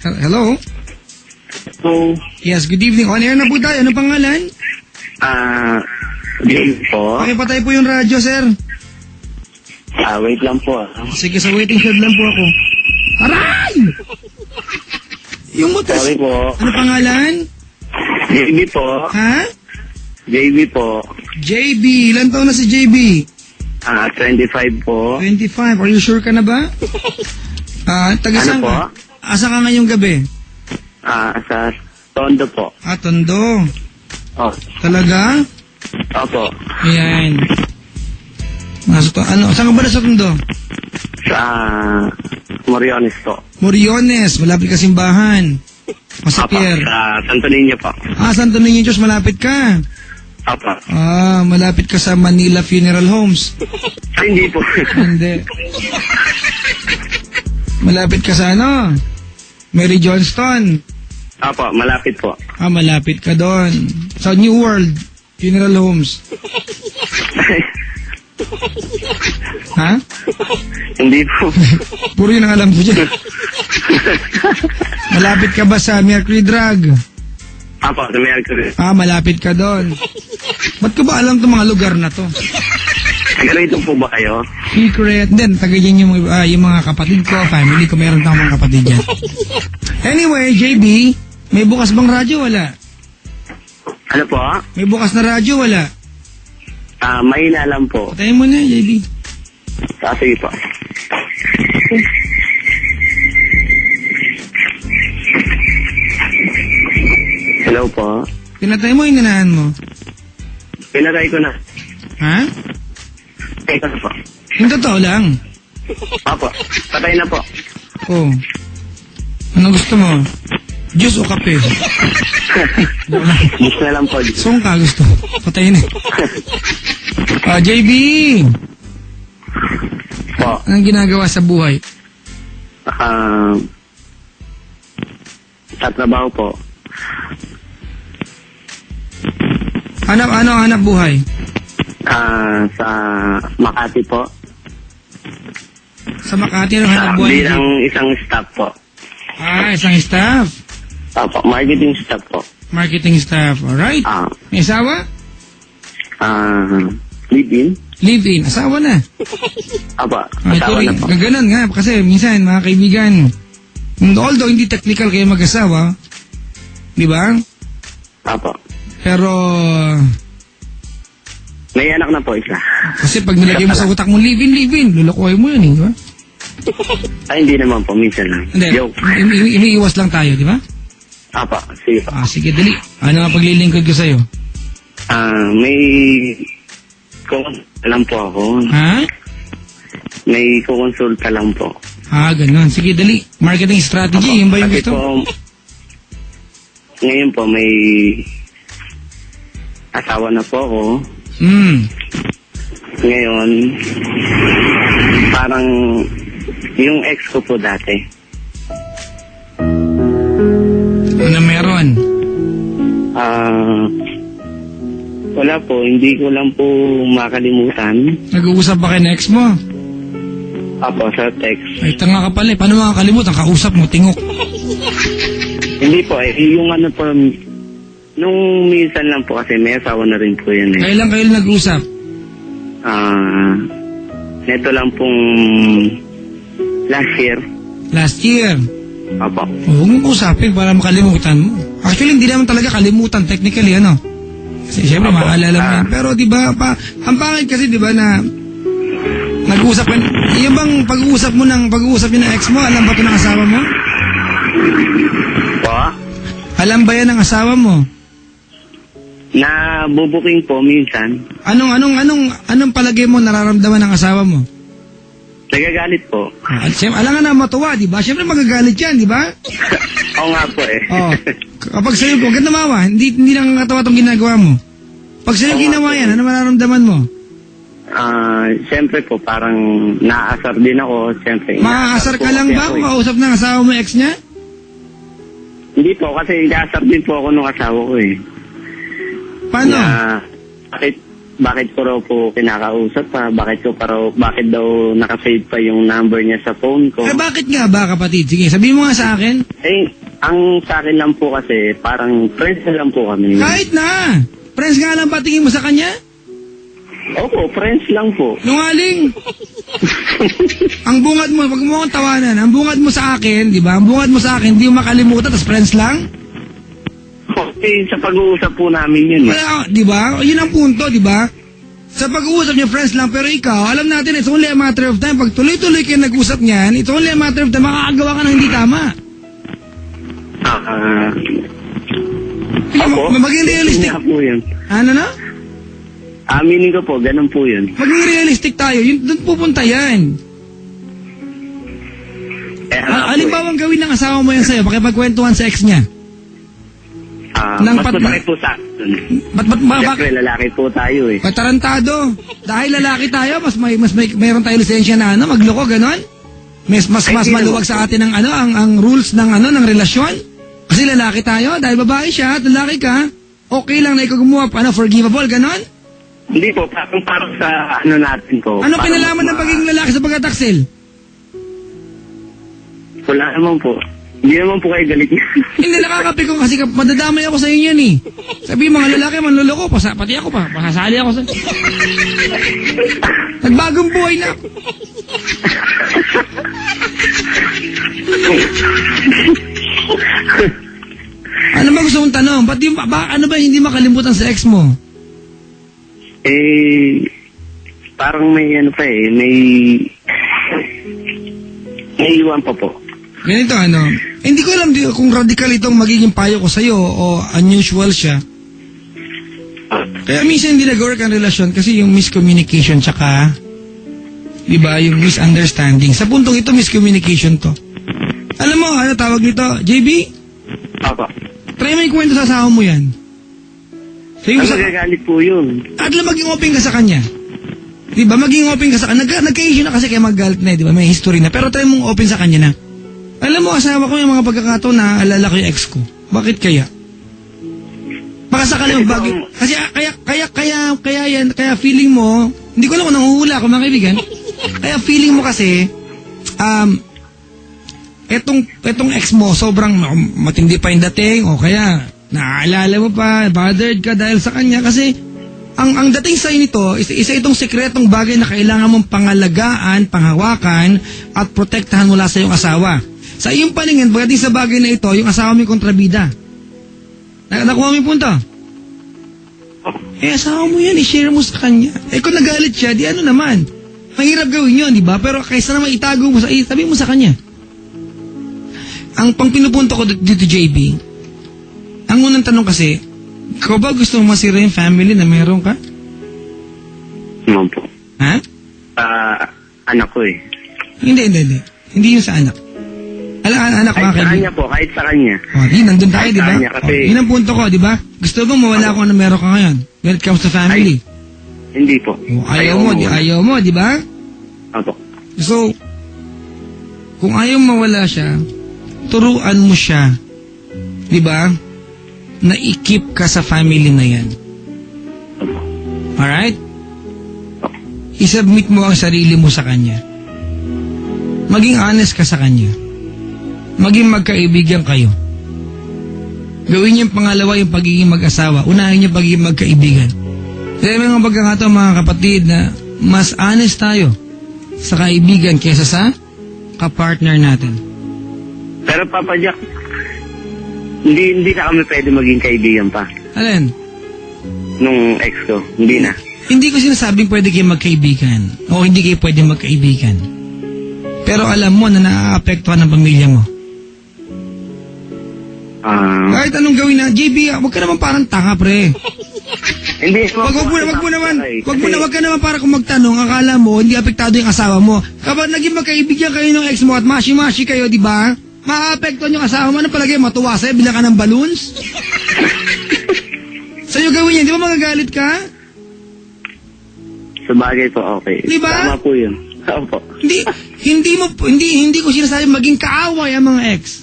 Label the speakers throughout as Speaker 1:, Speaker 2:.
Speaker 1: Hello?
Speaker 2: So,
Speaker 1: Yes, good evening. On air na po tayo. Ano pangalan?
Speaker 2: James po.
Speaker 1: Pakipatay po yung radyo, sir.
Speaker 2: Wait lang po.
Speaker 1: Sige, sa waiting shed lang po ako. Aray! Yung motor.
Speaker 2: Sorry po.
Speaker 1: Ano pangalan?
Speaker 2: JB po.
Speaker 1: Ha?
Speaker 2: JB po.
Speaker 1: JB. Ilan taon na si JB?
Speaker 2: 25 po.
Speaker 1: 25. Are you sure ka na ba? Taga
Speaker 2: Ano
Speaker 1: saan
Speaker 2: po?
Speaker 1: ka? Asa ka ngayong gabi?
Speaker 2: Sa Tondo po.
Speaker 1: Tondo.
Speaker 2: Oh,
Speaker 1: Talaga?
Speaker 2: opo.
Speaker 1: Ayan. Nasa to, saan ka ba nasa Tondo?
Speaker 2: Sa Moriones po.
Speaker 1: Moriones, malapit ka simbahan.
Speaker 2: Opo,
Speaker 1: Masakir.
Speaker 2: sa Santo Niño po.
Speaker 1: Santo Niño Diyos, malapit ka.
Speaker 2: Opo.
Speaker 1: Malapit ka sa Manila Funeral Homes.
Speaker 2: Hindi po.
Speaker 1: Hindi. Malapit ka sa Mary Johnston.
Speaker 2: Opo, malapit po.
Speaker 1: Malapit ka doon. Sa New World Funeral Homes. Ha?
Speaker 2: Hindi po.
Speaker 1: Puro yun ang alam ko dyan. Malapit ka ba sa Mercury Drug?
Speaker 2: Opo, sa Mercury.
Speaker 1: Malapit ka doon. Ba't ko ba alam itong mga lugar na to?
Speaker 2: Taga-rito po ba kayo?
Speaker 1: Secret. Then, taga dyan yung mga kapatid ko, family ko, meron tayong mga kapatid dyan. Anyway, JB, may bukas bang radyo? Wala.
Speaker 2: Ano po?
Speaker 1: May bukas na radyo? Wala.
Speaker 2: Mahina lang po.
Speaker 1: Patayin mo na, JB.
Speaker 2: Sige po. Hello po.
Speaker 1: Pinatay mo, inanahan mo.
Speaker 2: Pinatay ko na.
Speaker 1: Ha?
Speaker 2: Patay ko na po.
Speaker 1: Yung totoo lang.
Speaker 2: Opo, patay na po.
Speaker 1: Oh. Ano gusto mo? Juice o kape?
Speaker 2: Gusto na lang po.
Speaker 1: Song ka gusto. Patayin eh. JB!
Speaker 2: Po.
Speaker 1: Anong ginagawa sa buhay?
Speaker 2: Sa trabaho po.
Speaker 1: Ano ang hanap buhay?
Speaker 2: Sa Makati po.
Speaker 1: Sa Makati ang hanap buhay?
Speaker 2: Bilang isang staff po.
Speaker 1: Isang staff.
Speaker 2: Opo, marketing staff po.
Speaker 1: Marketing staff. Alright. May asawa?
Speaker 2: Live-in.
Speaker 1: Live-in. Asawa na.
Speaker 2: Opo, asawa na po.
Speaker 1: Gaganon nga. Kasi minsan, mga kaibigan, although hindi technical kayo mag-asawa, di ba?
Speaker 2: Opo.
Speaker 1: Pero,
Speaker 2: may anak na po isa.
Speaker 1: kasi pag nilagay mo sa utak mo, live-in, lulukoy mo yun, di ba?
Speaker 2: Ay, hindi naman po. Minsan lang.
Speaker 1: Hindi.
Speaker 2: Joke.
Speaker 1: Iniiwas lang tayo, di ba?
Speaker 2: Opo, sige po.
Speaker 1: Sige, dali. Ano ang paglilingkod ko sa'yo?
Speaker 2: May kukonsulta lang po ako.
Speaker 1: Ha?
Speaker 2: May kukonsulta lang po.
Speaker 1: Ganun. Sige, dali. Marketing strategy, yun ba yung
Speaker 2: Kasi
Speaker 1: gusto?
Speaker 2: po, ngayon po may asawa na po ako. Ngayon, parang yung ex ko po dati.
Speaker 1: Ano meron?
Speaker 2: Wala po, hindi ko lang po makalimutan.
Speaker 1: Nag-uusap ba kayo ng ex mo?
Speaker 2: Apo, sa text.
Speaker 1: Ay, tanga ka pala eh. Paano makakalimutan? Kausap mo, tingok.
Speaker 2: Hindi po, yung ano po, nung minsan lang po kasi may asawa na rin po yan eh.
Speaker 1: Kailan kayo nag-usap?
Speaker 2: Neto lang pong last year.
Speaker 1: Last year.
Speaker 2: Apo.
Speaker 1: Huwag mong usapin para makalimutan mo. Actually, hindi naman talaga kalimutan technically, ano? Kasi syempre, maaalala mo yan. Pero di ba, ang pangit kasi di ba na nag-uusap ka, yung bang pag-uusap niyo ng ex mo, alam ba ito ng asawa mo?
Speaker 2: Po?
Speaker 1: Alam ba yan ng asawa mo?
Speaker 2: Na bubuking po minsan.
Speaker 1: Anong palagay mo nararamdaman ng asawa mo?
Speaker 2: Nagagalit po.
Speaker 1: At siyempre, alam nga na matuwa, di ba? Siyempre magagalit yan, di ba?
Speaker 2: Oo nga po eh.
Speaker 1: Kapag sa'yo, huwag ka namawa. Hindi lang katawa itong ginagawa mo. Pag sa'yo ginawa yan, ano mararamdaman mo?
Speaker 2: Siyempre po, parang naaasar din ako. Siyempre,
Speaker 1: Maaasar ka lang ba kung kausap ng asawa mo ex niya?
Speaker 2: Hindi po, kasi inaasar din po ako ng asawa ko eh.
Speaker 1: Paano?
Speaker 2: Bakit bakit ko raw po kinakausap pa, bakit daw nakasave pa yung number niya sa phone ko.
Speaker 1: Bakit nga ba, kapatid? Sige, sabihin mo nga sa akin.
Speaker 2: Ang sa akin lang po kasi, parang friends na lang po kami.
Speaker 1: Kahit na! Friends nga lang ba tingin mo sa kanya?
Speaker 2: Opo, friends lang po.
Speaker 1: Nungaling! Ang bungad mo, wag mo akong tawanan, ang bungad mo sa akin, di ba? Ang bungad mo sa akin, di mo makalimutan, tas friends lang?
Speaker 2: Okay, sa pag-uusap po namin yun.
Speaker 1: Wala, di ba? Yun ang punto, di ba? Sa pag-uusap niyo, friends lang, pero ikaw, alam natin, it's only a matter of time. Pag tuloy-tuloy kayo nag-usap niyan, it's only a matter of time, makakagawa ka ng hindi tama. Maging realistic.
Speaker 2: Po yun.
Speaker 1: Ano na?
Speaker 2: Aminin ko po, ganun po yun.
Speaker 1: Maging realistic tayo, yun, doon pupunta yan. Alimbawang gawin ng asawa mo yan sa'yo, pakipagkwentuhan sa ex niya.
Speaker 2: Mas mataki po sa akin. Siyempre, lalaki po tayo eh.
Speaker 1: Patarantado. Dahil lalaki tayo, mayroon tayo lisensya na magloko, ganon? Mas maluwag sa atin ang rules ng relasyon. Kasi lalaki tayo, dahil babae siya at lalaki ka, okay lang na ikaw gumawa pa, forgivable, ganon?
Speaker 2: Hindi po, parang sa natin ko.
Speaker 1: Ano pinalaman ng pagiging lalaki sa pagtataksil?
Speaker 2: Wala naman po. Hindi naman po kayo galit niya.
Speaker 1: Hindi, nakakapikong kasi madadamay ako sa inyo eh. Sabi mga lalaki, manluloko, pati ako pa, pasasali ako sa... Nagbagong buhay na ako. Ano ba gusto mong tanong? Ano ba hindi makalimutan sa ex mo?
Speaker 2: Parang may may iwan pa po.
Speaker 1: Ganito hindi ko alam kung radical itong magiging payo ko sa'yo o unusual siya. Kaya minsan hindi nag-work ang relasyon kasi yung miscommunication tsaka, di ba, yung misunderstanding. Sa puntong ito, miscommunication to. Alam mo, ano tawag nito? JB?
Speaker 2: Apa.
Speaker 1: Try mo yung kwento sa asawa mo yan.
Speaker 2: Magagalit po yun.
Speaker 1: At maging open ka sa kanya. Di ba, maging open ka sa kanya. Nagka-issue na kasi kaya magalit na, di ba, may history na. Pero try mong open sa kanya na. Alam mo, asawa ko yung mga pagkakataon na alala ko yung ex ko. Bakit kaya? Baka sakali magbago. Kasi kaya feeling mo, hindi ko alam kung nanguhula ako mga kaibigan. Kaya feeling mo kasi, etong ex mo, sobrang matindi pa yung dating, o kaya, naaalala mo pa, bothered ka dahil sa kanya, kasi, ang dating sa'yo nito, isa itong sekretong bagay na kailangan mong pangalagaan, panghawakan, at protektahan mula sa iyong asawa. Sa iyong paningin, pagdating sa bagay na ito, yung asawa mo yung kontrabida. Nakuha mo yung punto? Asawa mo yan, i-share mo sa kanya. Kung nagalit siya, di ano naman. Mahirap gawin yun, di ba? Pero kaysa naman itago mo sabi mo sa kanya. Ang pang pinupunto ko dito, JB, ang unang tanong kasi, ikaw ba gusto mo masira yung family na meron ka?
Speaker 2: Naman po.
Speaker 1: Ha?
Speaker 2: Anak ko eh.
Speaker 1: Hindi. Hindi yung sa anak. Anak
Speaker 2: kahit sa kanya po, kahit sa kanya.
Speaker 1: Nandun tayo, di ba?
Speaker 2: Kasi...
Speaker 1: yun ang punto ko, di ba? Gusto mo mawala ko na meron ka ngayon when it comes to family?
Speaker 2: Hindi po.
Speaker 1: Ayaw mo, di ba?
Speaker 2: Opo.
Speaker 1: So, kung ayaw mawala siya, turuan mo siya, di ba? Na i-keep ka sa family na yan.
Speaker 2: Opo.
Speaker 1: Alright? I-submit mo ang sarili mo sa kanya. Maging honest ka sa kanya. Maging magkaibigan kayo. Gawin yung pangalawa yung pagiging mag-asawa. Unahin yung pagiging magkaibigan. Kaya may mga pagkakataon mga kapatid na mas honest tayo sa kaibigan kaysa sa kapartner natin.
Speaker 2: Pero Papa Jack, hindi na kami pwede maging kaibigan pa.
Speaker 1: Alin?
Speaker 2: Nung ex ko, hindi na.
Speaker 1: Hindi ko sinasabing pwede kayo magkaibigan o hindi kayo pwede magkaibigan. Pero alam mo na naaapektuhan ng pamilya mo. Kahit anong gawin na, JB, wag ka naman parang tanga, pre.
Speaker 2: Hindi.
Speaker 1: Wag ka naman para kung magtanong, akala mo, hindi apektado yung asawa mo. Kapag naging magkaibigan kayo ng ex mo at mashi-mashi kayo, di ba? Maaapektuhan yung asawa mo. Ano palagay, matuwa sa'yo, bilang ka ng balloons? Sa'yo gawin yan, di ba magagalit ka?
Speaker 2: Sa bagay po, okay.
Speaker 1: Di ba?
Speaker 2: Tama po yun. Opo.
Speaker 1: Hindi ko sinasabi maging kaaway ang mga ex.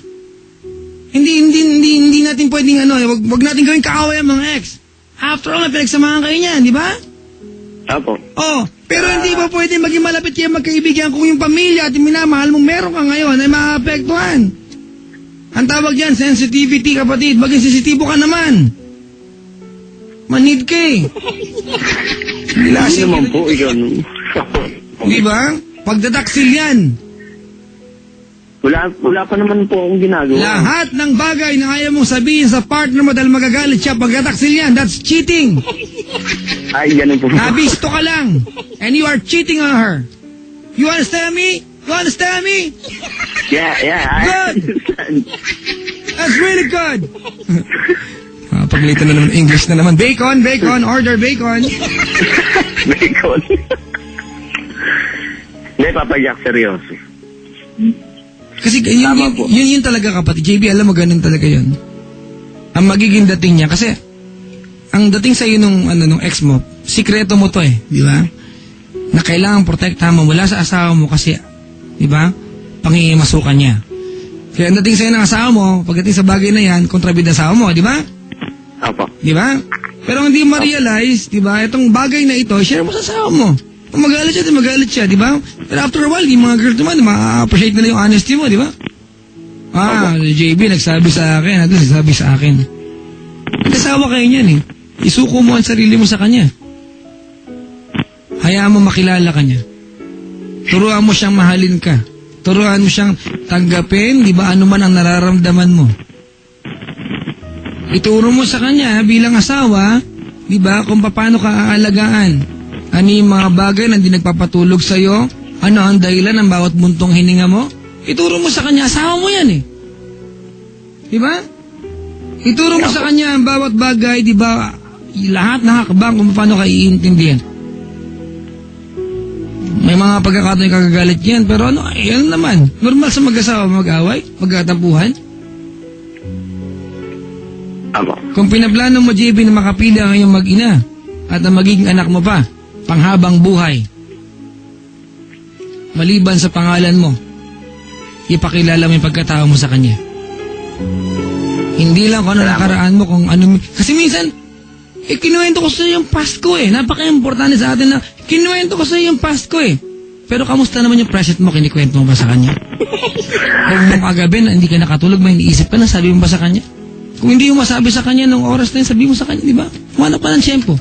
Speaker 1: Hindi natin pwedeng wag natin gawing kaaway ang mga ex. After all, pinagsamahan kayo niyan, di ba?
Speaker 2: Opo.
Speaker 1: Oh, pero hindi ba pwede maging malapit kayo magkaibigan kung yung pamilya at yung minamahal mong meron ka ngayon ay maapektuhan? Ang tawag dyan, sensitivity, kapatid. Maging sensitibo ka naman. Manid ka eh.
Speaker 2: Hindi naman po yun.
Speaker 1: Di ba? Pagdadaksil yan.
Speaker 2: Wala pa naman po akong ginagawa.
Speaker 1: Lahat ng bagay na ayaw mong sabihin sa partner mo dahil magagalit siya, pagdadaksil yan, that's cheating.
Speaker 2: Ay, ganun po.
Speaker 1: Nabisto ka lang. And you are cheating on her. You understand me? You understand me?
Speaker 2: Yeah.
Speaker 1: Good. That's really good. Paglitan na naman, English na naman. Bacon, order bacon.
Speaker 2: Bacon. Hindi, Papa Jack, seryoso.
Speaker 1: Kasi yun talaga kapatid. JB, alam mo, ganun talaga yun. Ang magiging dating niya. Kasi, ang dating sa'yo nung ex mo, sikreto mo to eh. Di ba? Na kailangan protektahan mo mula sa asawa mo kasi, di ba? Pangingimasukan niya. Kaya ang dating sa'yo ng asawa mo, pagdating sa bagay na yan, kontrabida asawa mo, di ba?
Speaker 2: Opo.
Speaker 1: Di ba? Pero hindi mo ma-realize, di ba? Itong bagay na ito, share mo sa asawa mo. Kung magalit siya, di ba? Pero after a while, yung mga girls naman, ma-appreciate nila yung honesty mo, di ba? JB, nagsabi sa akin, nagsabi sa akin. Nagsasawa kayo niyan eh. Isuko mo ang sarili mo sa kanya. Hayaan mo makilala ka niya. Turuan mo siyang mahalin ka. Turuan mo siyang tanggapin, di ba, ano man ang nararamdaman mo. Ituro mo sa kanya bilang asawa, di ba, kung paano ka aalagaan. Ano yung mga bagay na hindi nagpapatulog sa'yo? Ano ang dahilan ng bawat buntong hininga mo? Ituro mo sa kanya, asawa mo yan eh. Di ba? Ituro mo sa kanya ang bawat bagay, di ba, lahat ng hakbang kung paano ka iintindihan. May mga pagkakataon yung kagagalit yan, pero yan naman. Normal sa mag-asawa, mag-away, magkatampuhan. Kung pinaplano mo, JB, na makapili ang iyong mag-ina at ang magiging anak mo pa, panghabang buhay, maliban sa pangalan mo, ipakilala mo yung pagkatao mo sa kanya. Hindi lang kung ano nakaraan mo, kung ano... Kasi minsan, kinuwento ko sa iyo yung past ko eh. Napaka-importante sa atin na kinuwento ko sa iyo yung past ko eh. Pero kamusta naman yung present mo, kinikwento mo ba sa kanya? Kung mong kagabi na hindi ka nakatulog, may iniisip ka na, sabi mo ba sa kanya? Kung hindi mo masabi sa kanya nung oras na yun, sabi mo sa kanya, di ba? Humanap pa ng tiyempo.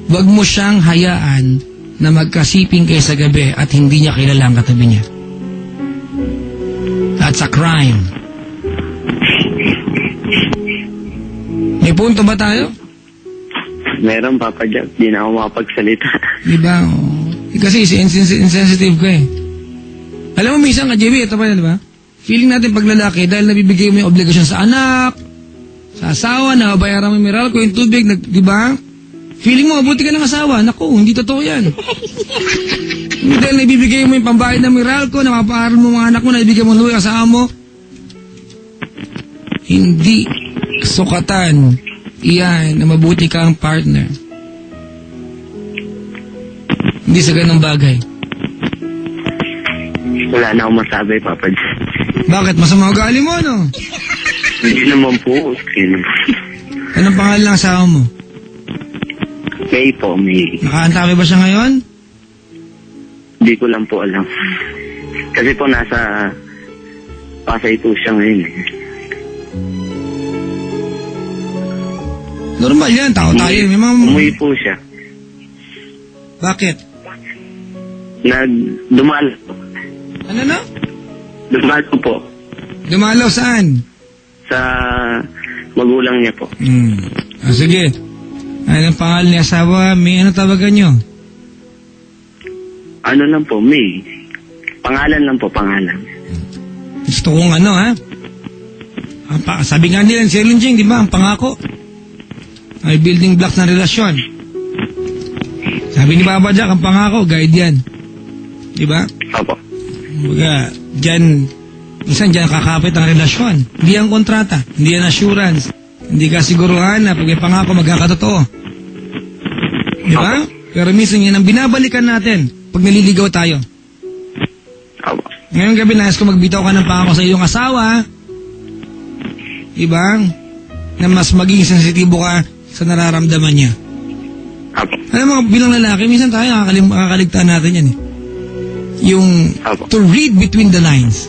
Speaker 1: Huwag mo siyang hayaan na magkasiping kayo sa gabi at hindi niya kilala ang katabi niya. That's a crime. May punto ba tayo?
Speaker 2: Meron, Papa Jack. Di na ako makapagsalita.
Speaker 1: Di ba? Kasi insensitive ka eh. Alam mo, minsan ka, JB, ito pa yan, di ba? Feeling natin pag lalaki, dahil nabibigay mo yung obligasyon sa anak, sa asawa, nabayaran mo yung Meralco, yung tubig, di ba? Feeling mo, mabuti ka ng asawa. Naku, hindi totoo yan. Dahil nabibigay mo yung pambayad ng Meralco, napapaaral mo mga anak mo, nabibigay mo yung asawa mo. Hindi sukatan iyan na mabuti kang partner. Hindi sa ganung bagay.
Speaker 2: Wala na akong masabi, Papa Jack.
Speaker 1: Bakit? Masama ugali mo, no?
Speaker 2: Hindi naman po.
Speaker 1: Anong pangalan ng asawa mo?
Speaker 2: May po, may.
Speaker 1: Nakaantake ba siya ngayon?
Speaker 2: Hindi ko lang po alam. Kasi po nasa Pasay po siya ngayon eh.
Speaker 1: Normal yan, tao tayo. May mga...
Speaker 2: Umuwi po siya.
Speaker 1: Bakit?
Speaker 2: Dumalo.
Speaker 1: Ano na?
Speaker 2: Dumalo po.
Speaker 1: Dumalaw saan?
Speaker 2: Sa magulang niya po.
Speaker 1: Sige. Anong pangalan ni asawa? May ano tawagan nyo?
Speaker 2: Ano lang po, May. Pangalan lang po, pangalan.
Speaker 1: Gusto kong ano, ha? Sabi nga nila, si Linjing, di ba? Ang pangako ay building blocks ng relasyon. Sabi ni Papa Jack, ang pangako, guide yan. Di ba?
Speaker 2: Opo.
Speaker 1: Baga, minsan dyan kakapit ang relasyon. Hindi ang kontrata, hindi ang assurance. Hindi ka siguruhan na pag may pangako magkakatotoo. Di ba? Pero minsan yan ang binabalikan natin pag naliligaw tayo.
Speaker 2: Opo.
Speaker 1: Ngayong gabi, nais ko magbitaw ka ng pangako sa iyong asawa. Di ba? Na mas maging sensitibo ka sa nararamdaman niya.
Speaker 2: Apo.
Speaker 1: Alam mo, bilang lalaki, minsan tayo nakakaligtaan natin yan eh. Yung
Speaker 2: Apo.
Speaker 1: to read between the lines.